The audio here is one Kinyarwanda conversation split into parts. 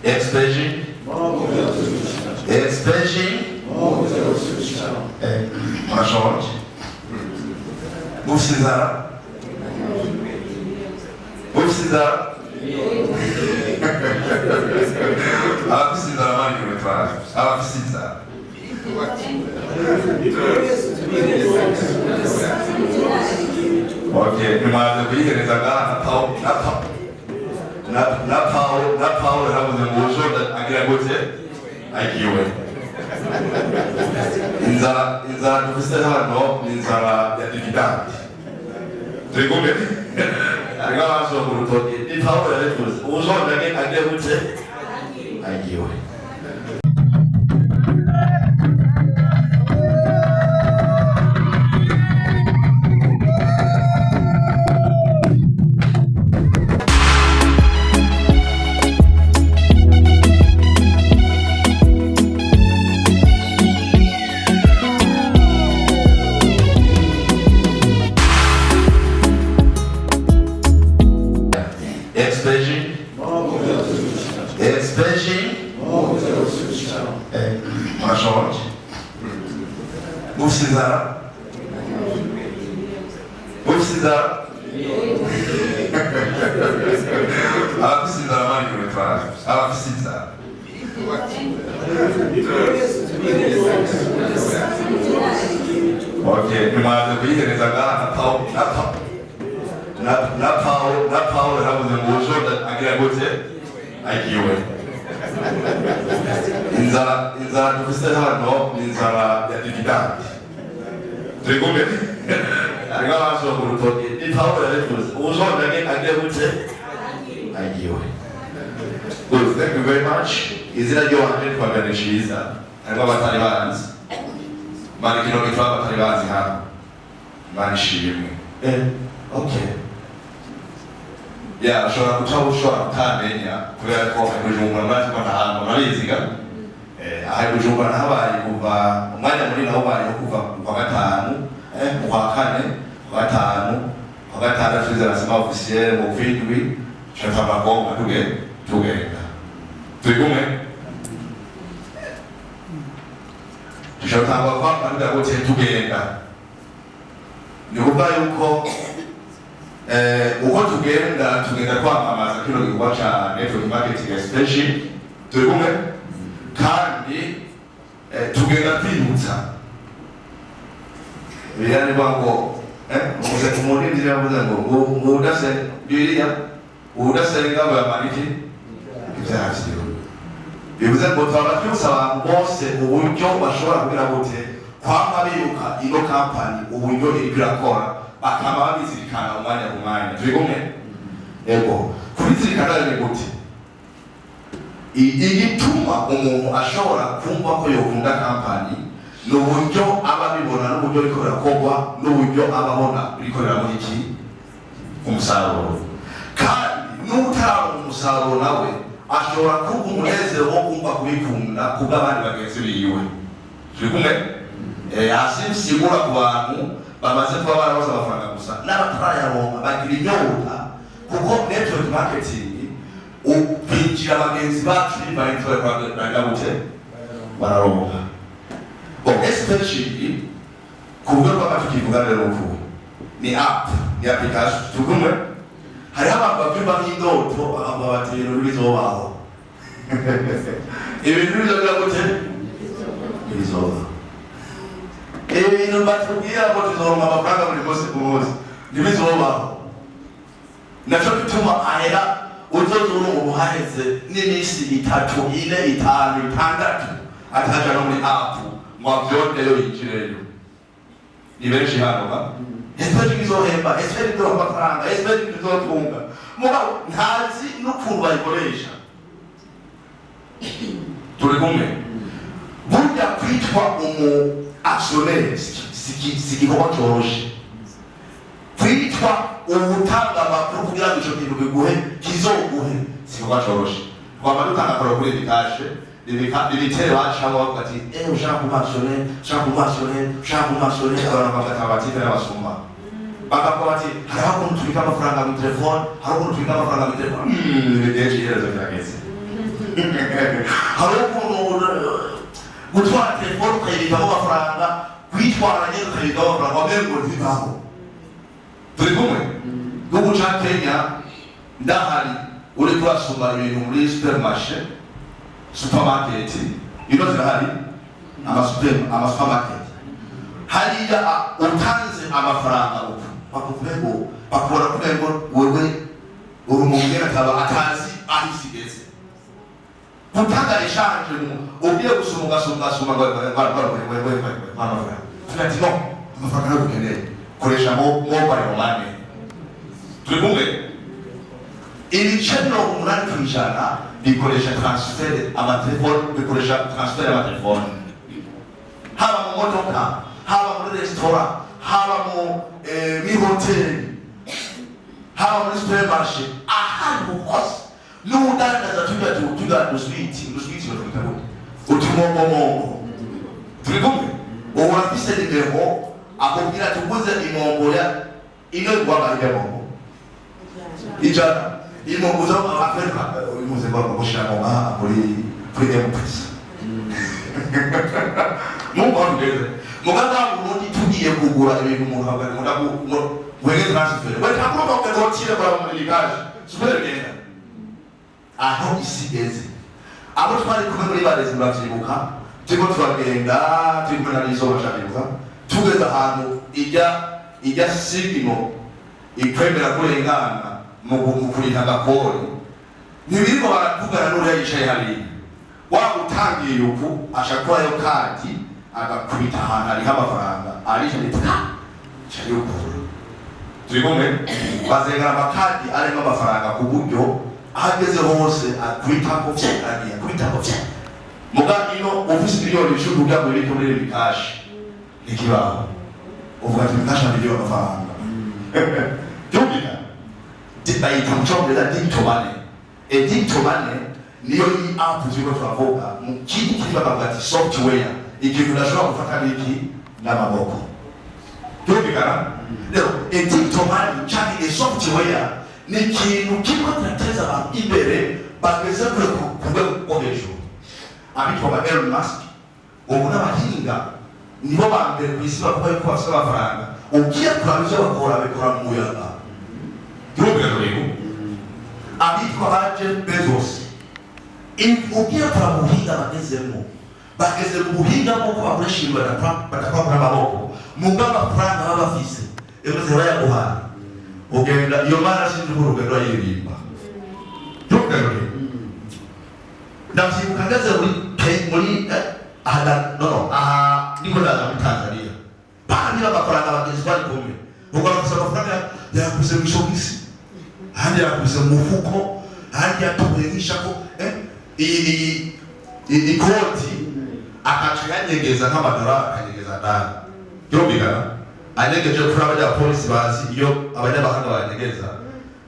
Expression. Expression. On change. Move César. Move César. Ah, César, mãe que me faz. Ah, César. Ok, mas eu vi que eles agarram na pau, era o emotion that agregated aikiwe. Inzara kufisema no, inzara ya dividend. Trigome. Agora só por todo. E pau era isso. O som da que agregated aikiwe. Expression. On change. Move César. Move César. Ah, César, mãe que me faz. Ah, César. Ok, mas eu vi que eles agarram na pau, era o emotion that agregated aikiwe. Inzara kufisema no, inzara ya dividend. Trigome. Agora só por todo. E pau era isso. O som da que agregated aikiwe. Good, thank you very much. Izina yo hande kwaganishiza. Agora Talibans. Mani kilomita hapa Talibans hapa. Mani shirimu. Okay. Ya, ushobora kutabusha utamenya kubera ko Bujumbura mwaje ko ntahantu nariziga aho Bujumbura nahabaye kuva umwanya muri naho bari kuva kwa gatanu kwa kane kwa gatanu kwa gatandatu zirasema officiel mu vindwi chata bagomba tugenda tugumwe tushotangwa kwa nda gote tugenda ni kuba yuko uko tugenda kwamamaza kino gikorwa ca network marketing extension turi kumwe kandi tugenda twibutsa birane bango umurindi yavuze ngo udase biriya udasenga bayamaniki ivyakiriwe bivuze ngo twabacyusa abantu bose uburyo bashobora kugira gute kwama biruka ino company uburyo iri birakora akaba babizirikana umwanya ku mwanya turi kumwe ego kubizirikana ni gute igituma umuntu ashobora kumva ko yokunda company n'uburyo aba bibona n'uburyo riko birakogwa n'uburyo aba abona bikorera muri iki umusaruro kandi n'utara umusaruro nawe ashobora kuba umunezero wo kumva kubikunda kubw'abandi bagenzi biwe turi kumwe asimsigura ku bantu bamaze kuba barabaza amafaranga gusa n'abatarayaronka bagira inyota kuko network marketing upinjira abagenzi bacu bibaye twakwagenda gute bararonka especially ku buryo bw'amatukivuga rero uvuye ni app ni application tukumwe hariho abantu babyumva nk'indoto bakavuga bati ibintu bizobaho ibintu bizogira gute bizobaho ibintu batubwira ngo tuzoronka amafaranga buri munsi ku munsi ntibizobaho naco bituma ahera uzozoronka ubuhaheze n'iminsi 3, 4, 5, 6 ataja no muri app ngo avyondeyo yinjireyo ni benshi hano ba esperi bizohemba esperi bizoha amafaranga esperi bizotunga mugabo ntazi n'ukuntu bayikoresha turi kumwe burya kwitwa actionnaire sigikorwa coroshe kwitwa ubutanga amakuru kugira ngo ico kintu biguhe kizoguhe sigikorwa coroshe twaba dutanga kora kuri etage ibitere bacamo bavuga ati ushaka kumasone abantu bagata batite n'abasumba bakavuga bati hariho ukuntu tubika amafaranga mu telefone hariho ukuntu tubika amafaranga mu telefone ibintu byinshi iherezo kirageze hari ukuntu gutwara telefone ukayibikaho amafaranga, kwitwara nyine ukayibikaho amafaranga, wamenye ngo ntibaho. Turi kumwe? Gihugu ca Kenya ndahari uri kurasuma ibintu muri supermarket, zirahari supermarket. Hariya utanze amafaranga uko bakubona kumenya wewe uri umuntu atazi aho isi igeze. Gutanga eshanje ugiye gusoma ugasoma amafaranga nagukeneye koresha mobile money. Turi kumwe? Ibice 80% bikoresha transfer amatelefone, bikoresha transfer amatelefone, haba mu modoka, haba muri restaurant, haba mu hoteli, haba muri supermarché, ahantu hose n'udandaza tuga duswiti batukamo utumomo. Turi kumwe? Ubu urafise nimero akubwira tuguze imombo ya ino rwanda y'amombo ijana imombo zo Afrika uyimuze gushaka muri M-Pesa. Muganga ubundi tugiye kugura ibintu mu habari wege transfer weka kuba ukagotira kwa muri cash super genda aho isigeze abo twari kumwe muri barezi bavyibuka tiko twagenda tiko narizo bashabibuka tugeza ahantu ijya signal ikwemera kurengana mu kurina gakori nibiriko baratugana n'uriya yicaye hariya wagutangiye yuko ashakora yo kadi agakubita ahantu hariho amafaranga arisha nitwa cyayuko. Turi kumwe? Bazengana amakadi arimo amafaranga ku buryo ahageze hose akwita ko muga ino ofisi miliyoni 10 kugira ngo ibike muri cash nikibaho uvuga ati cash nabyo amafaranga cyumvika bayita mu cyongereza digital money. Digital money niyo ni app ziko turavuga mu kintu kibaga ati software ikintu ndashobora gufata n'iki n'amaboko. Cyumvika leo digital money cyangwa software ni ikintu kimwe kirateza abantu imbere bageze ku rwego hejuru. Abitwa Elon Musk ubu n'abahinga nibo bambere ku isi bavuga yuko bafite amafaranga ugiye kurabyo bakora mu muyaga. Cyumvika abitwa Jeff Bezos ugiye kuramuhinga bageze mu buhinga bwo bakoresha batakora amaboko muganga amafaranga baba bafise ebuze bayaguhaye ugenda iyo mara sinzi urugendo yirimba. Cyumvika ndavyibuka ngeze muri niko ndaza muri Tanzania bandi amafaranga bageze bari kumwe ugafisa amafaranga yakuze mu shokisi handi yakuze mu mufuko handi yatuye nk'ishako ikoti akaca yanyegeza nk'amadolari akanyegeza ndani. Cyumvikana anyegeje kuri abajya polisi bazi iyo abanyamahanga banyegeza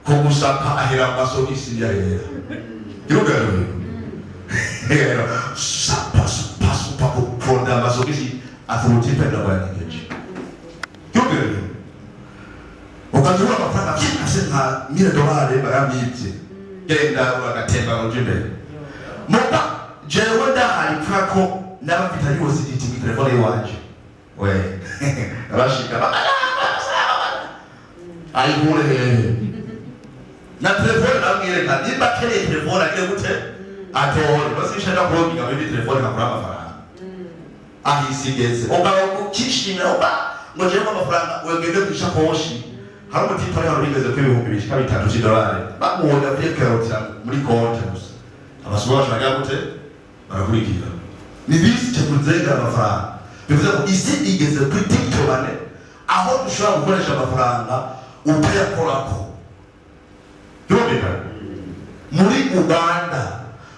ko gusaka ahera mu masokisi yahera. Cyumvikana sapa kuponda masokisi atulutipe na wanyegeje. Cyumvikana ukazura amafaranga asenga $1,000 baramwibye genda bagatemba mu jimbe muba jewe ndahari kwako n'abafite yose iti telefone yanje we abashika ari mure na telefone namwireka nimba kere telefone agiye gute atore basishaka kuroga muri telefone nakora amafaranga ahisigeze ubwo kishimira ngo jewe amafaranga wegende kwishakoshi hari umutipe ari hano bigeze ko $5,000 $5 bamuhoda kuri karoti muri konti gusa abasubira bashaka gute barakurikira ni bisi cyakunzenga amafaranga bivuze ko isi igeze kuri digital money aho dushobora gukoresha amafaranga utayakorako. Cyumvika muri Uganda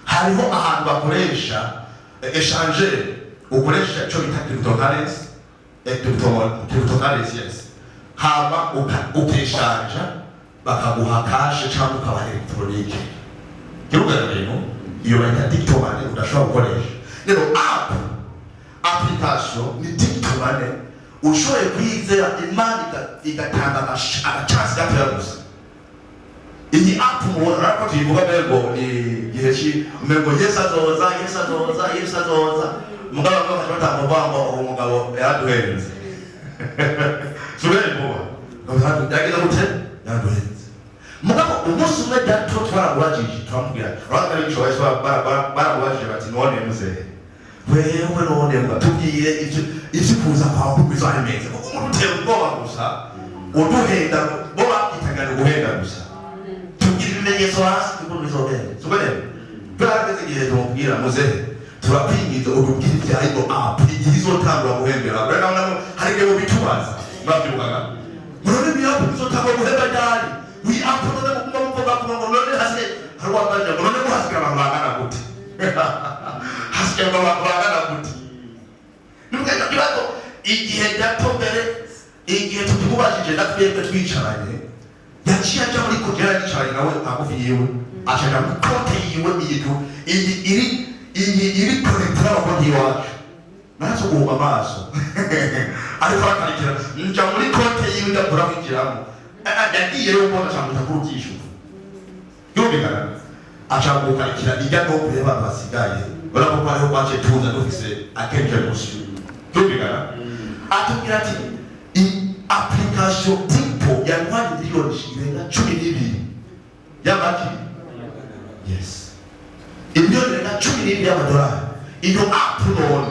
hariho ahantu bakoresha échanger ukoresha cyo bita cryptocurrency yes haba ukishanja bakaguha cash cyangwa ukaba electronique. Cyumvika rero iyo bayita digital money udashobora gukoresha. Rero application ni digital money ushoboye kwizera imana igatanga agachance gatoya gusa. iyi app mubona ko tuyivuga mbego igihe ki mbego Yesu azoza mugabo ngo batamuvanga umugabo yaduhenze subire boba ngo yagize gute yaduhenze mugabo umunsi umwe dato twarabwajije twamubwira rwanda bicho wese barabwajije bati none muzehe wewe none batubwiye ivyo kuza kwawe bizahemeze kuko umuntu utera ubwoba gusa uduhenda bo bakitangana guhenda gusa ibimenyetso hasi kuko bizobera subire barageze igihe tumubwira muzehe turapingiza urubwira ibya ino app igihe izotangura guhembera rero nabo hari igihe bitubaza babyibukaga none ni app izotangura guhembera ryari wi app none mvuga ko none hasi hari wabanje none ko hasi kama bagana gute hasi kama bagana gute nubwo kibazo igihe datombere igihe tukubajije natwebwe twicaranye yaciye aja muri kugera yicaranye nawe agufi yiwe acaga mu kote yiwe iri connectora abakozi iwacu nazo guhuma amaso ariko akarikira nja muri kote yiwe ndakura kwinjiramo yagiyeyo mbona cyangwa utakurukisha yumvikana aca gukarikira ijya no kureba basigaye barako ko ariho kwace tuza dufise akenje musi yumvikana atubwira ati application tipo ya mwani milioni irenga 12 y'amaki yes imilioni irenga 12 y'amadolari iyo app none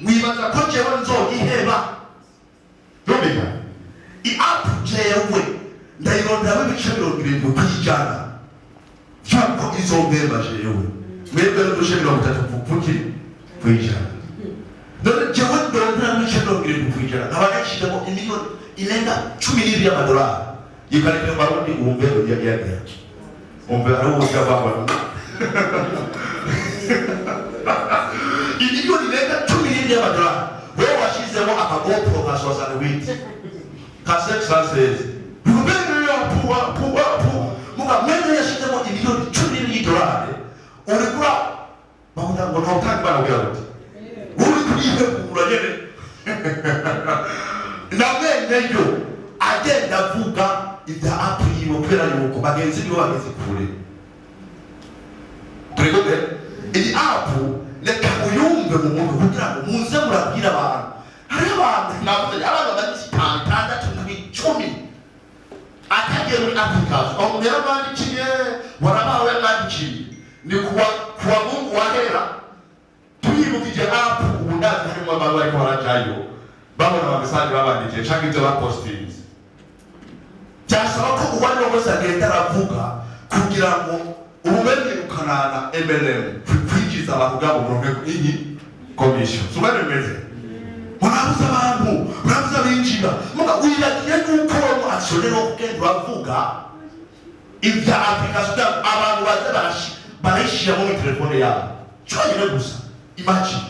mwibaza ko jewe nzogiheba yumvikana i app jewe ndayirondera ibice 70 kwijana cyako izobeba jewe mwebwe n'uduce 30 kuki kwijana none jewe ndondera ibice 70 kwijana abagashidamo imilioni ilenga 12 y'amadolari yikareke marundi umbe yagiye umbe ari uburyo bwabo imilioni ilenga 12 y'amadolari wewe washizemo akagopro ka 68 ka 616 umbe yo puwa muga mwenye yashizemo imilioni 12 y'idolari urikura bavuga ngo ntawutanga bana bwira uti uri kuyihe kugura nyene namenyeyo agenda avuga ibya app yiwe kubera yuko bagenzi biwe bageze kure turikobe iyi app reka uyumve mu muntu kugira ngo muze murabwira abantu hari abantu navuze abantu batandatu n'icumi akagiye muri application aho mbere bandikiye warabawe bandikiye ni kuwa Mungu wahera tuyibukije app ubundazi harimo abantu bariko barajayo babona abamesaje babandikiye cyangwa ibyo bapostinze cyasaba ko uwari wese agenda aravuga kugira ngo ubumenyirukanana MLM kwikiza abavuga mu rwego iyi commission subane meze murabuza abantu murabuza binjira muga wiyagiye nuko mu actionero kugenda bavuga ibya application abantu baze barashira mu telefone yabo cyonyine gusa imagine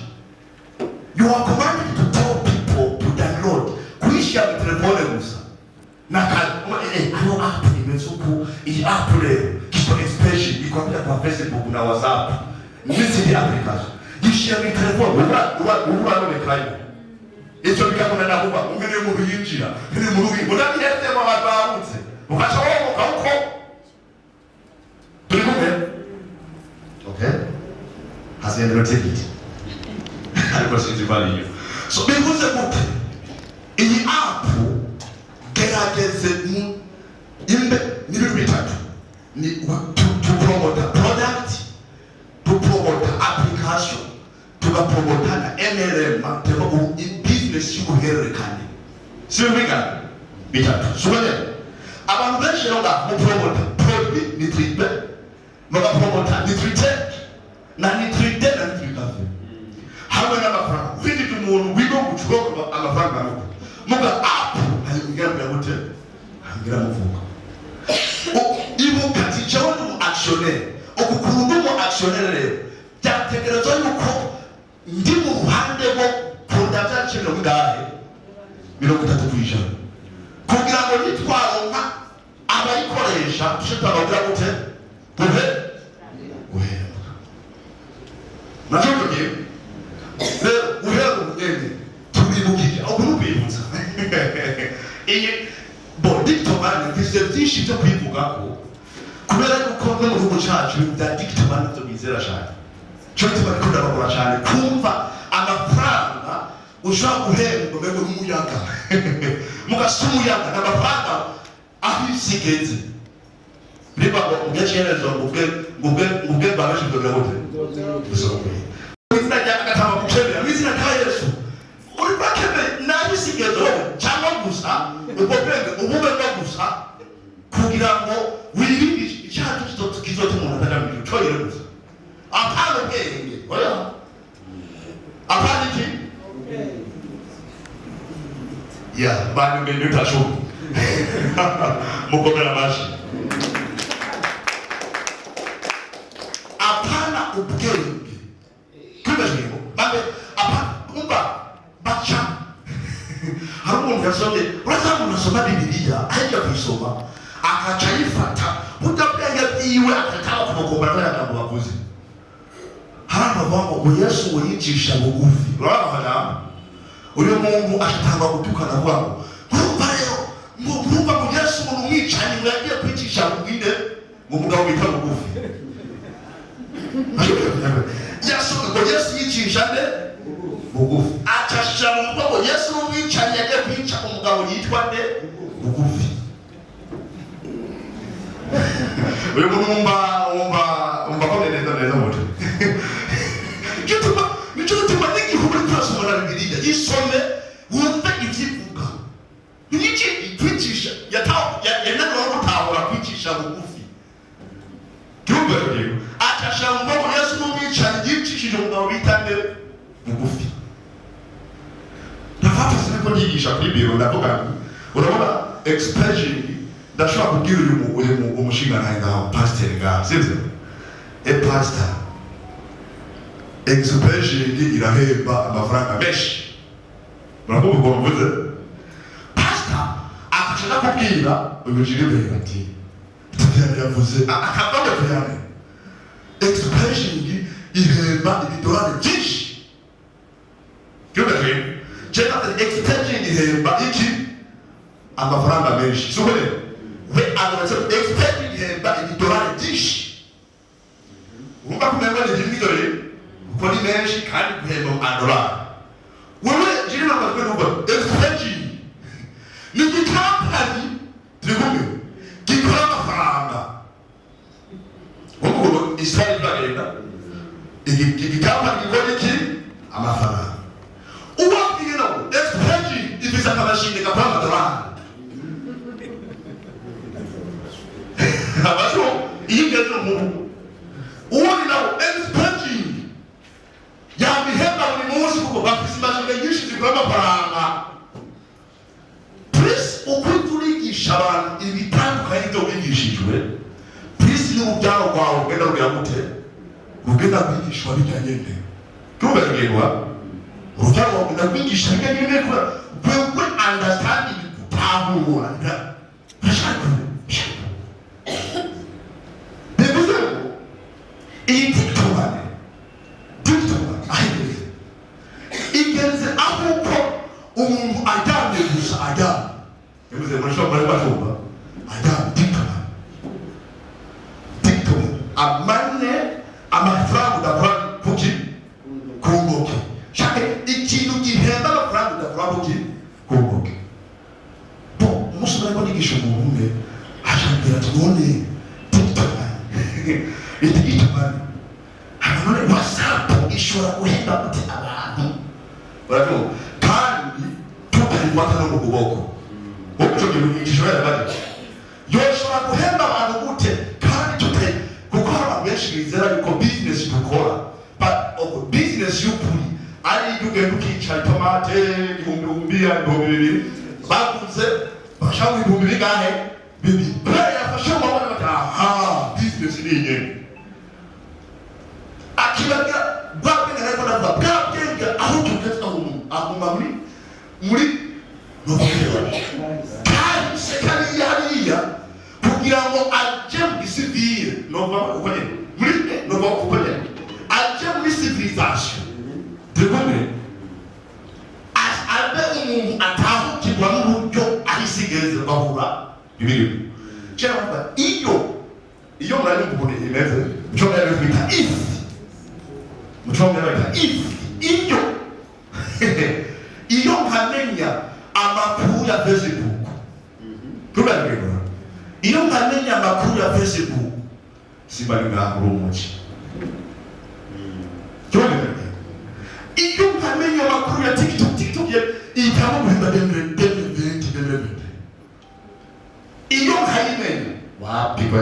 you are commanded to tell people to download kuishia mu telefone gusa ayo app imezuku iyi app leo kipo special iko kwa Facebook na WhatsApp message application yishia mu telefone ubura no mekayo icyo bikakona na kuba umene mu yinjira ni mu rugi mudabihetse mu badahutse mukacha wowe kauko turikume okay hasiende rotate ariko sinzi value so bivuze gute iyi app gerageze mu imbe n'ibintu bitatu ni to promote a product, to promote application, to promote na MLM teba business y'ubuhererekane sibika bitatu subane abantu benshi nga mu promote product ni tribe mu promote ni tribe na nitrikafe hamwe n'amafaranga ufite umuntu wigo gucuruza amafaranga nuko muga app halingira gute hangira muvuga ibuka tichawo mu actionnaire okukurundu mu actionnaire rero byategerezo yuko ndi mu ruhande rwo production cyo ngahe 30% kugira ngo nitwaronka abayikoresha tushobora gute Nachoke uhero ngende tubibukije okubibutsa iyi bodicto bane byinshi byo kwivuga ko kubera yuko no mu gihugu cyacu byadikita abantu byo bizera cyane cyo gituma bikunda bakora cyane kumva amafaranga ushaka guhemba mbego n'umuyaga mugasumuyaga n'amafaranga ahisigeze niba ugecherezo ngubwe babaje byo gute bizina cyakatama kuchebera bizina ka Yesu uri bakebe nahisigeze cyangwa gusa ubube gusa kugira ngo wirinde icyacu kizote umuntu atagamije cyoyere gusa apana ubwenge oya apana iki ya bani mbere utashoboye mukomera amashi apana ubwenge kwibajemo babe apana umva bacha hari umuntu yasomye urazamu nasoma Bibiliya ajya kuyisoma akaca yifata udabwenge byiwe akataka kumukombana n'abantu bavuze hano bavuga ngo Yesu ngo yicisha bugufi urabona uyu muntu ashatanga gutukana kwabo urumva rero ngo urumva ngo Yesu ngo umwicanyi ngo yagiye kwicisha bugufi ngo mugabo bita bugufi Yesu yicisha nde bugufi acasha ngo Yesu umwicanyi yagiye kwica umugabo yitwa nde bugufi uyu muntu umva ko neza moto Nicho gituma n'igihugu turasoma na Bibiliya yisome wumve ivyivuga niki itwicisha yananira gutahura kwicisha bugufi cyumva rero acashamba ngo Yesu n'umwicanyi yicishije umugabo bitande bugufi ndafata siniko nyigisha kuri biro ndavuga urabona expression ndashobora kubwira uyu umushinga nayo pastor ngaho sivyo pastor expression irahemba amafaranga menshi muravuga ngo mvuze pastor akashaka kubwira ubujiribere ati yavuze akavuga cyane expression ihemba ibidolari byinshi cyubaje cyangwa expression ihemba iki amafaranga menshi subire we abaza expression ihemba ibidolari byinshi umva kumenya n'ibidolari kuko ni menshi kandi guhemba amadolari wewe jiri na kwa nuko expression ni gikampani tigume gikora amafaranga uko Israel bagenda igikampani gikora iki amafaranga uwa kigena expression ifisa kabashinde kapama amadolari abacho ingeze mu uwo ni nawo expression ya bihemba buri munsi kuko bafise imashini nyinshi zikora amafaranga please ukuturigisha abantu ibitandukanye byo kwigishijwe please ni ubyaro kwawe ugenda rugira gute ugenda kwigishwa bijyanye ne tubagerwa ubyaro kwawe ugenda kwigisha bijyanye ne kwe understanding kutahura ndashaka bivuze iyi tiktok igeze ahuko umuntu ajyanye gusa ajyanye yavuze muri shop bari batumva ajyanye tiktok amane amafaranga udakora kuki kungoke shaka ikintu gihenda amafaranga udakora kuki kungoke bo umusore bari kwigisha umuntu umwe ashakira tubone tiktok itiktok none WhatsApp ishobora guhemba gute abantu baravuga kandi tutarifata no mu kuboko uko gishobora bati yoshobora guhemba abantu gute kandi tutari kuko abantu benshi bizera yuko business dukora but business y'ukuri ari ugenda ukicara tomate ibihumbi baguze bashaka ibihumbi bingahe bibi yafashe umubona bati aha business ni nyene akibaga bwabenge ariko navuga bwabenge aho tugeze aguma muri kandi sekari hariya kugira ngo aje mu gisivile nova ukone muri nova ukone aje muri civilisation tugome abe umuntu atahukirwa n'uburyo ahisigeze bahura bibiri cyangwa iyo bimeze mucongereza bita if mucongereza bita if iyo nkamenya amakuru ya Facebook turabibona iyo nkamenya amakuru ya Facebook simba ngakuru umuci iyo nkamenya amakuru ya TikTok ikaba guhimba demre iyo nkayimenya wapi kwa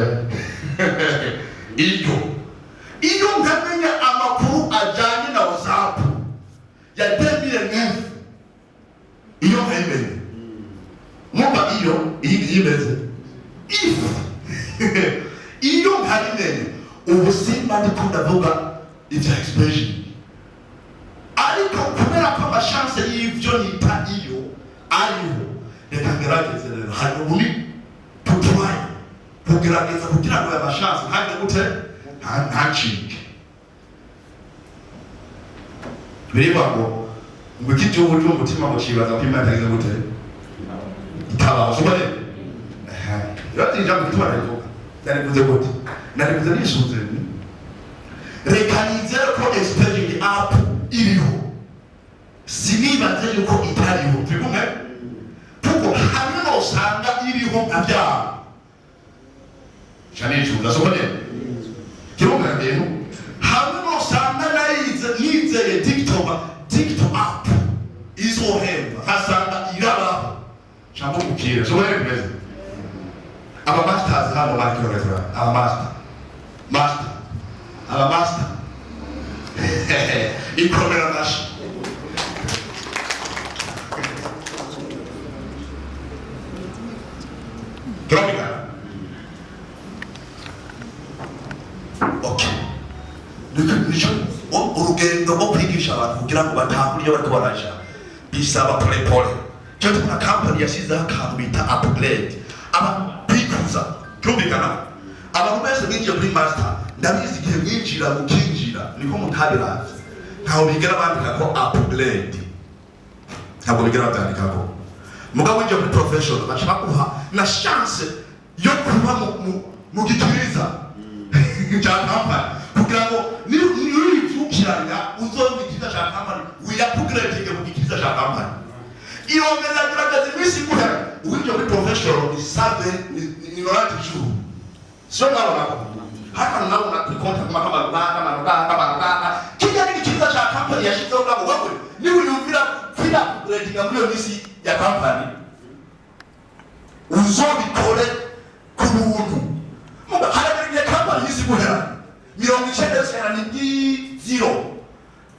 iyo nkamenya amakuru ajanye na WhatsApp ya debile ngefu iyo nkayimenya mwumva iyo imeze iyo nkayimenya ubusimba ndiko ndavuga ivya expression ariko kubera ko amashanse y'ivyo nita iyo ariho reka ngerageze rero hari ubundi tutwaye kugerageza kugira ngo aya mashanse ntajye gute ntacike bireba ngo ikigihugu cy'umutima ngo kibaza ko Imana itagize gute itabaho sobare yatinja mu gitwara ivuga narivuze gute narivuze nishuze reka nizere ko explaining app iriho sinibaze yuko itariho turikumwe kuko hamwe no usanga iriho nkabyaha cyane cyuza sobare kirumva rero hamwe no usanga nizeye TikTok app izohemba hasanga iraba cyangwa ukira sobare bimeze aba masters hano bakioreza aba master ikomera nashi Tropika. Okay. Nicho urugendo rwo kwigisha abantu kugira ngo batahuriye bariko baraja bisaba pole. Cyo tuna company yashizeho akantu bita upgrade. Aba bikuza. Tropikana. Abantu bese binjiye muri master ndabizi igihe mwinjira mukinjira niko mutabira. Ntaho bigera bandika ko upgrade. Ntabwo bigera bandika ko. Mugabo winjiye muri professional bashaka kuha na chance yo kuba mu gikiriza cya company kugira ngo nirivukiranya uzobikiza cya company wiyapugrade mu gikiriza cya company iyo ngeza gerageza imisi kuhera winjiye muri professional ni save ni norati juru sio ngalo hata nabona tukonta kama kijya n'igikiriza cya company yashizeho ngabo wewe niwe yumvira kwida upgrade muri iyo misi ya company uzobikore ku buntu muga harabiriye company yisi guhera 90 ni zero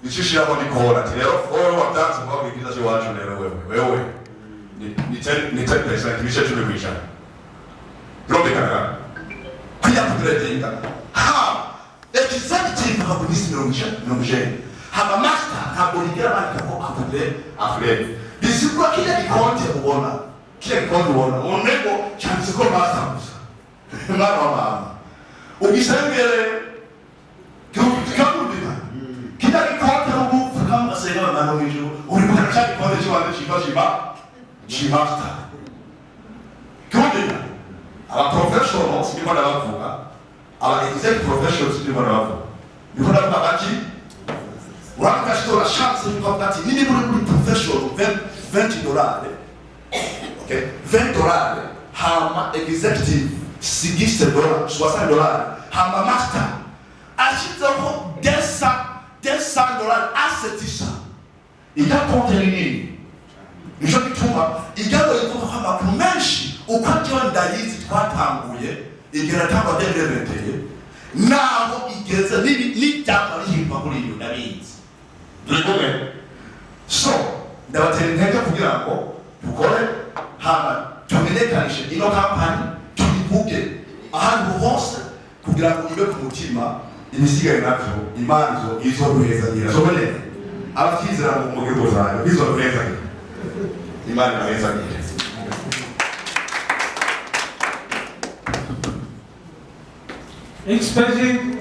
nishishira ko nikora rero all watanze ngo bigiza cyo wacu rero wewe ni 10% bishe cyo kwisha robeka kuya upgrade ha executive ha kunisi 90 haba master ha bonigera bandi ko upgrade bisikwa kile kikonte ubona kile kikonte ubona unego chance ko master mama ugisengere kama kile kikonte ubu kama sema mano miju ulipata kikonte chwa master kama aba professionals ni bana bavuga aba executive professionals ni bana bavuga ni bana babaki wakashtora chance yuko kati nini muri professional $20 okay $20 hama executive $60 $60 hama master ashizako $10 assetisha ikakonte nini nicho bituma igalo yuko kama kumenshi ukajya ndarizi twatanguye igera tamba development naho igeze ni cyangwa rihimba kuri iyo ndabizi Dukome. So, ndabatera intege kugira ngo dukore hama tumenekanishe ino company tubivuge ahantu hose kugira ngo ibe ku mutima imisigaye navyo imanzo izoruhezanira sobone abakizera mu mugego zayo bizoruhezanira imana inawezanira Expecting